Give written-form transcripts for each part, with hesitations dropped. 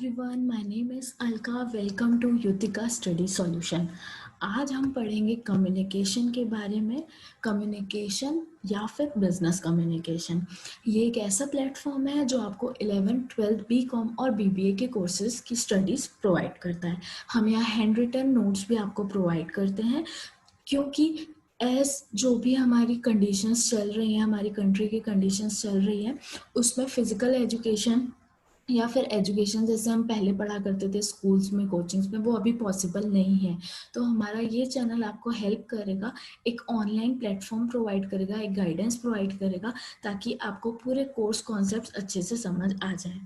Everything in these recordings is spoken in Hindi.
Everyone, my name is Alka. Welcome to Yutika study solution. आज हम पढ़ेंगे कम्युनिकेशन के बारे में। कम्युनिकेशन या फिर बिजनेस कम्युनिकेशन, ये एक ऐसा प्लेटफॉर्म है जो आपको 11th 12th बीकॉम और बीबीए के कोर्सेज की स्टडीज़ प्रोवाइड करता है। हम यहाँ हैंड रिटन नोट्स भी आपको प्रोवाइड करते हैं, क्योंकि एज जो भी हमारी कंडीशंस चल रही हैं, हमारी कंट्री की कंडीशंस चल रही हैं, उसमें फिजिकल एजुकेशन या फिर एजुकेशन जैसे हम पहले पढ़ा करते थे स्कूल्स में, कोचिंग्स में, वो अभी पॉसिबल नहीं है। तो हमारा ये चैनल आपको हेल्प करेगा, एक ऑनलाइन प्लेटफॉर्म प्रोवाइड करेगा, एक गाइडेंस प्रोवाइड करेगा, ताकि आपको पूरे कोर्स कॉन्सेप्ट्स अच्छे से समझ आ जाए।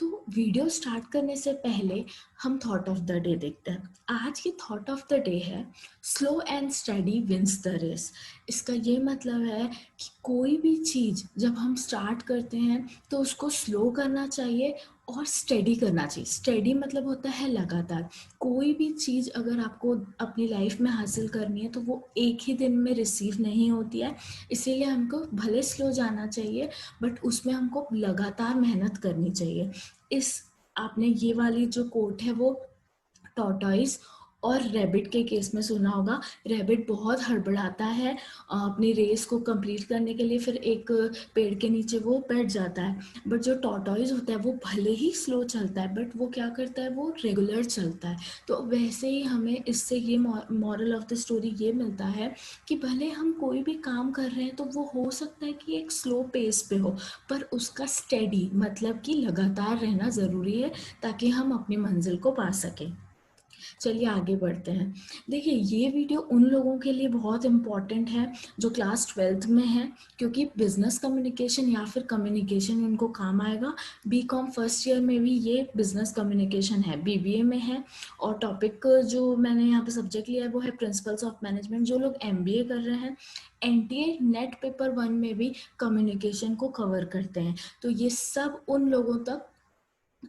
तो वीडियो स्टार्ट करने से पहले हम थॉट ऑफ द डे देखते हैं। आज की थॉट ऑफ द डे है slow and study wins the race. इसका ये मतलब है कि कोई भी चीज़ जब हम स्टार्ट करते हैं तो उसको स्लो करना चाहिए और स्टडी करना चाहिए। स्टडी मतलब होता है लगातार। कोई भी चीज़ अगर आपको अपनी लाइफ में हासिल करनी है तो वो एक ही दिन में रिसीव नहीं होती है। इसीलिए हमको भले स्लो जाना चाहिए, बट उसमें हमको लगातार मेहनत करनी चाहिए। इस आपने ये वाली जो कोट है वो टॉर्टॉइस और रैबिट के केस में सुना होगा। रैबिट बहुत हड़बड़ाता है अपनी रेस को कंप्लीट करने के लिए, फिर एक पेड़ के नीचे वो बैठ जाता है। बट जो टॉर्टॉइस होता है वो भले ही स्लो चलता है, बट वो क्या करता है, वो रेगुलर चलता है। तो वैसे ही हमें इससे ये मॉरल ऑफ द स्टोरी ये मिलता है कि भले हम कोई भी काम कर रहे हैं तो वो हो सकता है कि एक स्लो पेस पे हो, पर उसका स्टेडी मतलब कि लगातार रहना ज़रूरी है, ताकि हम अपनी मंजिल को पा सकें। चलिए आगे बढ़ते हैं। देखिए, ये वीडियो उन लोगों के लिए बहुत इम्पॉर्टेंट है जो क्लास 12th में है, क्योंकि बिजनेस कम्युनिकेशन या फिर कम्युनिकेशन उनको काम आएगा। बीकॉम फर्स्ट ईयर में भी ये बिजनेस कम्युनिकेशन है, बीबीए में है। और टॉपिक जो मैंने यहाँ पे सब्जेक्ट लिया है वो है प्रिंसिपल्स ऑफ मैनेजमेंट। जो लोग एमबीए कर रहे हैं, एनटीए नेट पेपर 1 में भी कम्युनिकेशन को कवर करते हैं। तो ये सब उन लोगों तक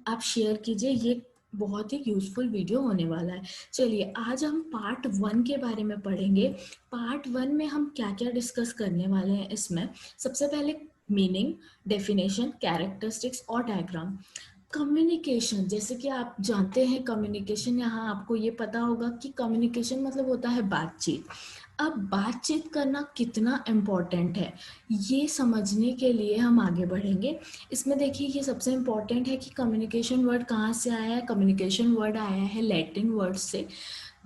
आप शेयर कीजिए, ये बहुत ही यूजफुल वीडियो होने वाला है। चलिए, आज हम पार्ट 1 के बारे में पढ़ेंगे। पार्ट 1 में हम क्या क्या डिस्कस करने वाले हैं इसमें। सबसे पहले मीनिंग, डेफिनेशन, कैरेक्टरिस्टिक्स और डायग्राम। कम्युनिकेशन, जैसे कि आप जानते हैं कम्युनिकेशन, यहाँ आपको ये पता होगा कि कम्युनिकेशन मतलब होता है बातचीत। अब बातचीत करना कितना इम्पोर्टेंट है, ये समझने के लिए हम आगे बढ़ेंगे। इसमें देखिए, ये सबसे इम्पोर्टेंट है कि कम्युनिकेशन वर्ड कहाँ से आया है। कम्युनिकेशन वर्ड आया है लैटिन वर्ड से,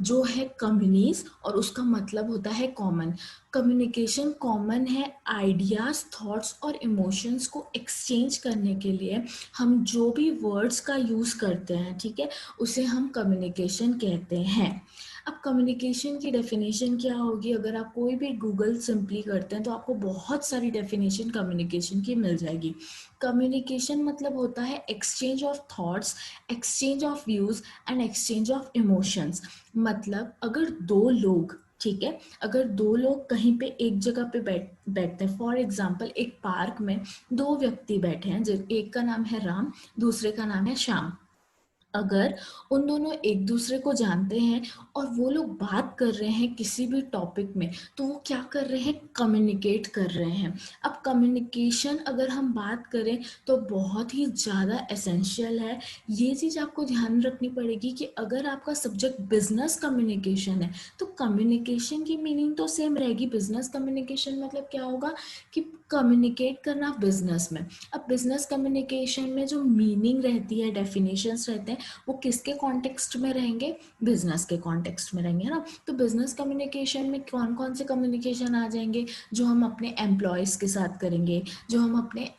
जो है कम्युनीज, और उसका मतलब होता है कॉमन। कम्युनिकेशन कॉमन है आइडियाज, थॉट्स और इमोशंस को एक्सचेंज करने के लिए हम जो भी वर्ड्स का यूज़ करते हैं, ठीक है, उसे हम कम्युनिकेशन कहते हैं। अब कम्युनिकेशन की डेफिनेशन क्या होगी, अगर आप कोई भी गूगल सिंपली करते हैं तो आपको बहुत सारी डेफिनेशन कम्युनिकेशन की मिल जाएगी। कम्युनिकेशन मतलब होता है exchange of thoughts, exchange of views and exchange of emotions. मतलब अगर दो लोग, ठीक है, अगर दो लोग कहीं पे एक जगह पे बैठते हैं, फॉर एग्जाम्पल एक पार्क में दो व्यक्ति बैठे हैं, एक का नाम है राम, दूसरे का नाम है श्याम। अगर उन दोनों एक दूसरे को जानते हैं और वो लोग बात कर रहे हैं किसी भी टॉपिक में, तो वो क्या कर रहे हैं, कम्युनिकेट कर रहे हैं। अब कम्युनिकेशन अगर हम बात करें तो बहुत ही ज़्यादा एसेंशियल है। ये चीज़ आपको ध्यान रखनी पड़ेगी कि अगर आपका सब्जेक्ट बिजनेस कम्युनिकेशन है तो कम्युनिकेशन की मीनिंग तो सेम रहेगी। बिजनेस कम्युनिकेशन मतलब क्या होगा कि कम्युनिकेट करना बिजनेस में। अब बिजनेस कम्युनिकेशन में जो मीनिंग रहती है, डेफिनेशंस रहते हैं, वो किसके कॉन्टेक्स्ट में रहेंगे, बिजनेस के कॉन्टेक्स्ट में रहेंगे, है ना। तो बिजनेस कम्युनिकेशन में कौन कौन से कम्युनिकेशन आ जाएंगे, जो हम अपने एम्प्लॉयज़ के साथ करेंगे, जो हम अपने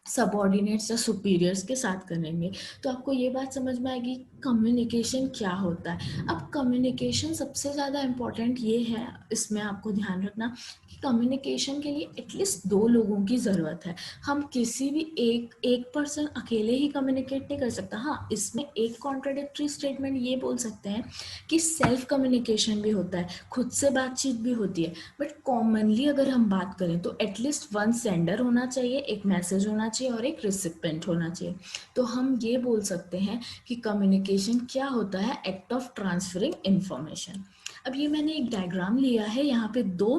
सबॉर्डिनेट्स या सुपीरियर्स के साथ करेंगे। तो आपको ये बात समझ में आएगी कम्युनिकेशन क्या होता है। अब कम्युनिकेशन सबसे ज़्यादा इम्पॉर्टेंट ये है, इसमें आपको ध्यान रखना कि कम्युनिकेशन के लिए एटलीस्ट दो लोगों की ज़रूरत है। हम किसी भी एक पर्सन अकेले ही कम्युनिकेट नहीं कर सकता। हाँ, इसमें एक कॉन्ट्राडिक्टरी स्टेटमेंट ये बोल सकते हैं कि सेल्फ कम्युनिकेशन भी होता है, खुद से बातचीत भी होती है, बट कॉमनली अगर हम बात करें तो एटलीस्ट वन सेंडर होना चाहिए, एक मैसेज होना चाहिए और एक रिसिपेंट होना चाहिए। तो हम ये बोल सकते हैं कि कम्युनिकेशन क्या होता है, एक्ट ऑफ ट्रांसफरिंग इंफॉर्मेशन। अब ये मैंने एक डायग्राम लिया है, यहाँ पे दो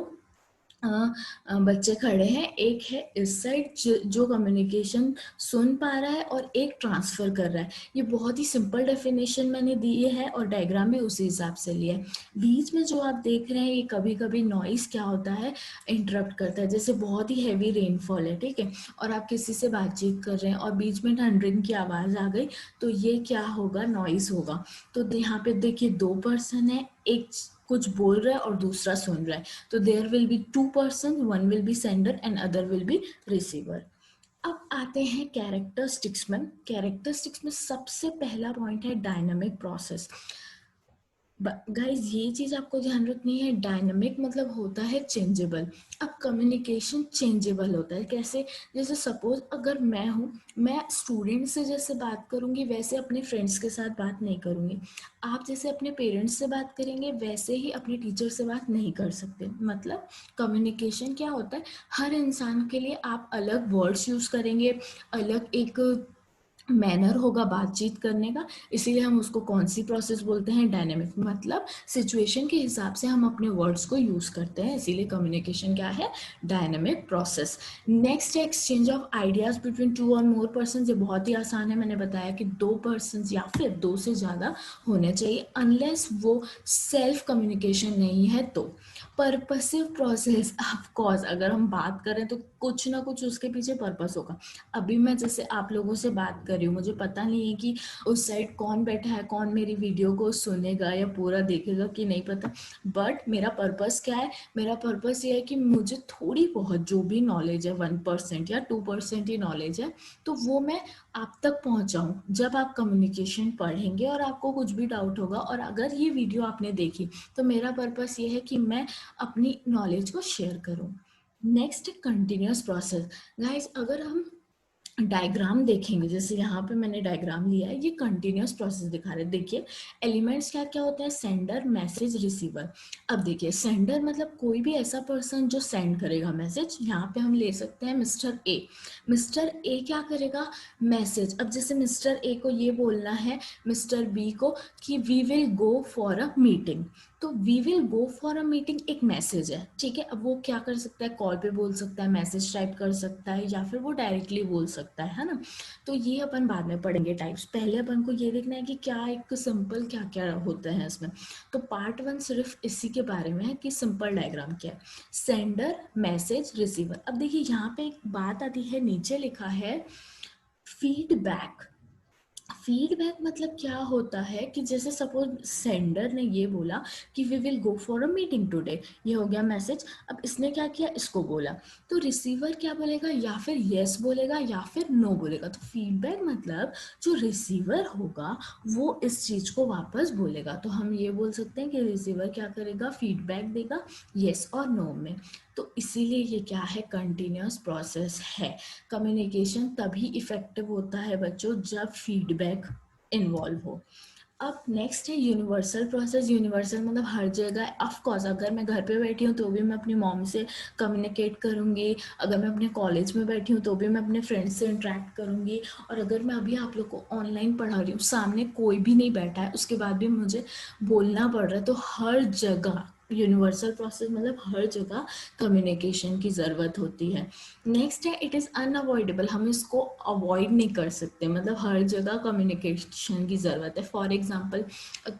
बच्चे खड़े हैं, एक है इस साइड जो कम्युनिकेशन सुन पा रहा है और एक ट्रांसफर कर रहा है। ये बहुत ही सिंपल डेफिनेशन मैंने दी है और डायग्राम भी उसी हिसाब से लिया है। बीच में जो आप देख रहे हैं ये कभी कभी नॉइस क्या होता है, इंटरप्ट करता है। जैसे बहुत ही हैवी रेनफॉल है, ठीक है, और आप किसी से बातचीत कर रहे हैं और बीच में थंडरिंग की आवाज़ आ गई, तो ये क्या होगा, नॉइस होगा। तो यहाँ पे देखिए 2 पर्सन है, एक कुछ बोल रहा है और दूसरा सुन रहा है, तो there will be 2 person, one will be sender and other will be receiver. अब आते हैं कैरेक्टरिस्टिक्स में। कैरेक्टरिस्टिक्स में सबसे पहला पॉइंट है डायनामिक प्रोसेस। गाइज ये चीज आपको ध्यान रखनी है, डायनामिक मतलब होता है चेंजेबल। अब कम्युनिकेशन चेंजेबल होता है कैसे, जैसे सपोज अगर मैं हूँ, मैं स्टूडेंट से जैसे बात करूंगी वैसे अपने फ्रेंड्स के साथ बात नहीं करूंगी। आप जैसे अपने पेरेंट्स से बात करेंगे वैसे ही अपने टीचर से बात नहीं कर सकते। मतलब कम्युनिकेशन क्या होता है, हर इंसान के लिए आप अलग वर्ड्स यूज करेंगे, अलग एक मैनर होगा बातचीत करने का, इसीलिए हम उसको कौन सी प्रोसेस बोलते हैं, डायनेमिक। मतलब सिचुएशन के हिसाब से हम अपने वर्ड्स को यूज करते हैं, इसीलिए कम्युनिकेशन क्या है, डायनेमिक प्रोसेस। नेक्स्ट है एक्सचेंज ऑफ आइडियाज बिटवीन 2 और मोर पर्सन। ये बहुत ही आसान है, मैंने बताया कि 2 पर्सन या फिर 2 से ज़्यादा होने चाहिए, अनलेस वो सेल्फ कम्युनिकेशन नहीं है तो। पर्पसिव प्रोसेस, ऑफ कोर्स अगर हम बात करें तो कुछ ना कुछ उसके पीछे पर्पस होगा। अभी मैं जैसे आप लोगों से बात कर रही हूँ, मुझे पता नहीं है कि उस साइड कौन बैठा है, कौन मेरी वीडियो को सुनेगा या पूरा देखेगा कि नहीं पता, बट मेरा पर्पस क्या है, मेरा पर्पस ये है कि मुझे थोड़ी बहुत जो भी नॉलेज है, 1% या 2% ही नॉलेज है, तो वो मैं आप तक पहुंचाऊं। जब आप कम्युनिकेशन पढ़ेंगे और आपको कुछ भी डाउट होगा और अगर ये वीडियो आपने देखी, तो मेरा पर्पस ये है कि मैं अपनी नॉलेज को शेयर करूं। नेक्स्ट है कंटिन्यूस प्रोसेस। गाइस अगर हम डायग्राम देखेंगे, जैसे यहाँ पे मैंने डायग्राम लिया है, ये कंटिन्यूस प्रोसेस दिखा रहे हैं। देखिए एलिमेंट्स क्या क्या होते हैं, सेंडर, मैसेज, रिसीवर। अब देखिए सेंडर मतलब कोई भी ऐसा पर्सन जो सेंड करेगा मैसेज, यहाँ पे हम ले सकते हैं मिस्टर ए। मिस्टर ए क्या करेगा, मैसेज। अब जैसे मिस्टर ए को ये बोलना है मिस्टर बी को कि we will go for a meeting, तो we will go for a meeting एक मैसेज है, ठीक है। अब वो क्या कर सकता है, कॉल पे बोल सकता है, मैसेज टाइप कर सकता है, या फिर वो डायरेक्टली बोल सकता है ना। तो ये अपन बाद में पढ़ेंगे टाइप्स, पहले अपन को ये देखना है कि क्या एक सिंपल क्या क्या होता है इसमें। तो पार्ट 1 सिर्फ इसी के बारे में है कि सिंपल डायग्राम क्या है, सेंडर, मैसेज, रिसीवर। अब देखिए यहाँ पे एक बात आती है, नीचे लिखा है फीडबैक। फीडबैक मतलब क्या होता है कि जैसे सपोज सेंडर ने ये बोला कि we will go for a meeting today, ये हो गया मैसेज। अब इसने क्या किया, इसको बोला, तो रिसीवर क्या बोलेगा, या फिर यस बोलेगा या फिर नो बोलेगा। तो फीडबैक मतलब जो रिसीवर होगा वो इस चीज को वापस बोलेगा, तो हम ये बोल सकते हैं कि रिसीवर क्या करेगा, फीडबैक देगा यस और नो में। तो इसीलिए ये क्या है, कंटिन्यूस प्रोसेस है। कम्युनिकेशन तभी इफेक्टिव होता है बच्चों जब फीडबैक इन्वॉल्व हो। अब नेक्स्ट है यूनिवर्सल प्रोसेस। यूनिवर्सल मतलब हर जगह। ऑफ कोर्स अगर मैं घर पे बैठी हूँ तो भी मैं अपनी मॉम से कम्युनिकेट करूँगी, अगर मैं अपने कॉलेज में बैठी हूँ तो भी मैं अपने फ्रेंड्स से इंटरेक्ट करूँगी, और अगर मैं अभी आप लोग को ऑनलाइन पढ़ा रही हूँ, सामने कोई भी नहीं बैठा है, उसके बाद भी मुझे बोलना पड़ रहा है, तो हर जगह यूनिवर्सल प्रोसेस मतलब हर जगह कम्युनिकेशन की ज़रूरत होती है। नेक्स्ट है इट इज़ अनअवॉइडेबल, हम इसको अवॉइड नहीं कर सकते, मतलब हर जगह कम्युनिकेशन की ज़रूरत है। फॉर एग्जांपल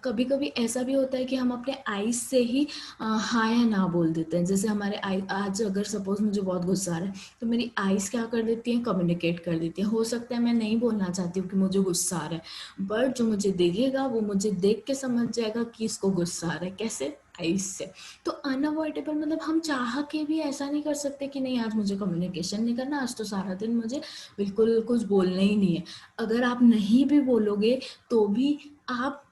कभी कभी ऐसा भी होता है कि हम अपने आईज से ही हाँ या ना बोल देते हैं। जैसे हमारे आई, आज अगर सपोज मुझे बहुत गुस्सा आ रहा है तो मेरी आईज क्या कर देती हैं, कम्युनिकेट कर देती हैं। हो सकता है मैं नहीं बोलना चाहती हूँ कि मुझे गुस्सा आ रहा है, बट जो मुझे देखेगा वो मुझे देख के समझ जाएगा कि इसको गुस्सा आ रहा है, कैसे, आईज से। तो अनअवॉइडेबल मतलब हम चाह के भी ऐसा नहीं कर सकते कि नहीं आज मुझे कम्युनिकेशन नहीं करना, आज तो सारा दिन मुझे बिल्कुल कुछ बोलना ही नहीं है। अगर आप नहीं भी बोलोगे तो भी आप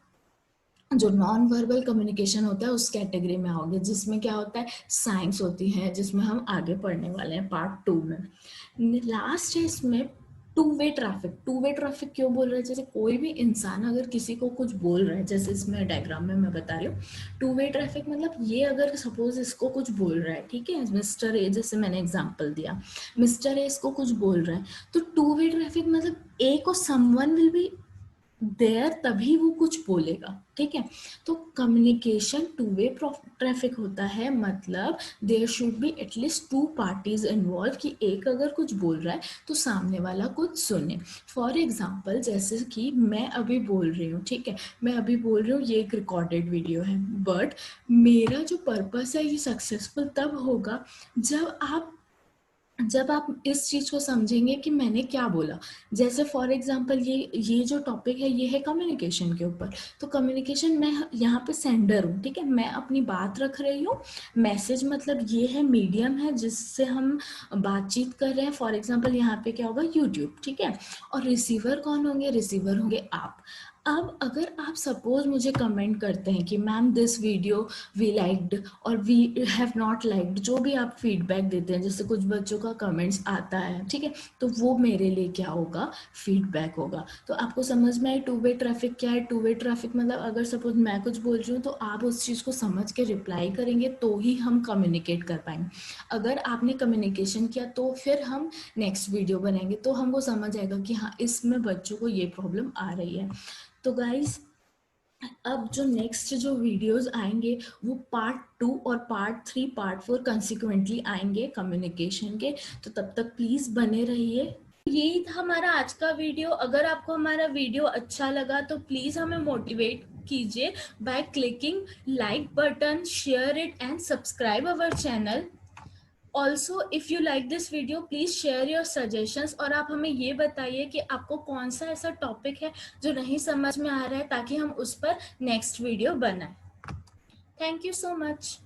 जो नॉन वर्बल कम्युनिकेशन होता है उस कैटेगरी में आओगे, जिसमें क्या होता है, साइंस होती है, जिसमें हम आगे पढ़ने वाले हैं पार्ट 2 में। लास्ट है इसमें two way traffic. Two way traffic क्यों बोल रहे हैं, जैसे कोई भी इंसान अगर किसी को कुछ बोल रहा है, जैसे इसमें डायग्राम में मैं बता रही हूँ, टू वे ट्रैफिक मतलब ये अगर सपोज इसको कुछ बोल रहा है, ठीक है, मिस्टर ए, जैसे मैंने एग्जांपल दिया, मिस्टर ए इसको कुछ बोल रहा है, तो टू वे ट्रैफिक मतलब ए को समवन विल बी देयर तभी वो कुछ बोलेगा, ठीक है। तो कम्युनिकेशन टू वे ट्रैफिक होता है, मतलब there should be at least two parties involve, कि एक अगर कुछ बोल रहा है तो सामने वाला कुछ सुने। फॉर एग्जाम्पल जैसे कि मैं अभी बोल रही हूँ, ठीक है, मैं अभी बोल रही हूँ, ये एक रिकॉर्डेड वीडियो है, बट मेरा जो पर्पस है ये सक्सेसफुल तब होगा जब आप इस चीज को समझेंगे कि मैंने क्या बोला। जैसे फॉर एग्जांपल ये जो टॉपिक है ये है कम्युनिकेशन के ऊपर। तो कम्युनिकेशन, मैं यहाँ पे सेंडर हूँ, ठीक है, मैं अपनी बात रख रही हूँ। मैसेज मतलब ये है, मीडियम है जिससे हम बातचीत कर रहे हैं। फॉर एग्जांपल यहाँ पे क्या होगा, यूट्यूब, ठीक है। और रिसीवर कौन होंगे, रिसीवर होंगे आप। अब अगर आप सपोज मुझे कमेंट करते हैं कि ma'am this video we liked और वी हैव नॉट लाइक्ड, जो भी आप फीडबैक देते हैं, जैसे कुछ बच्चों का कमेंट्स आता है, ठीक है, तो वो मेरे लिए क्या होगा, फीडबैक होगा। तो आपको समझ में आई टू वे ट्रैफिक क्या है। टू वे ट्रैफिक मतलब अगर सपोज मैं कुछ बोल रही हूँ तो आप उस चीज़ को समझ के रिप्लाई करेंगे तो ही हम कम्युनिकेट कर पाएंगे। अगर आपने कम्युनिकेशन किया तो फिर हम नेक्स्ट वीडियो बनाएंगे तो हमको समझ आएगा कि हाँ इसमें बच्चों को ये प्रॉब्लम आ रही है। तो गाइज, अब जो नेक्स्ट जो वीडियोस आएंगे वो पार्ट 2 और पार्ट 3 पार्ट 4 कंसिक्वेंटली आएंगे कम्युनिकेशन के। तो तब तक प्लीज बने रहिए। यही था हमारा आज का वीडियो। अगर आपको हमारा वीडियो अच्छा लगा तो प्लीज हमें मोटिवेट कीजिए by clicking like button, share it and subscribe our channel. Also if you like this video please share your suggestions, और आप हमें ये बताइए कि आपको कौन सा ऐसा टॉपिक है जो नहीं समझ में आ रहा है, ताकि हम उस पर नेक्स्ट वीडियो बनाएं। Thank you so much.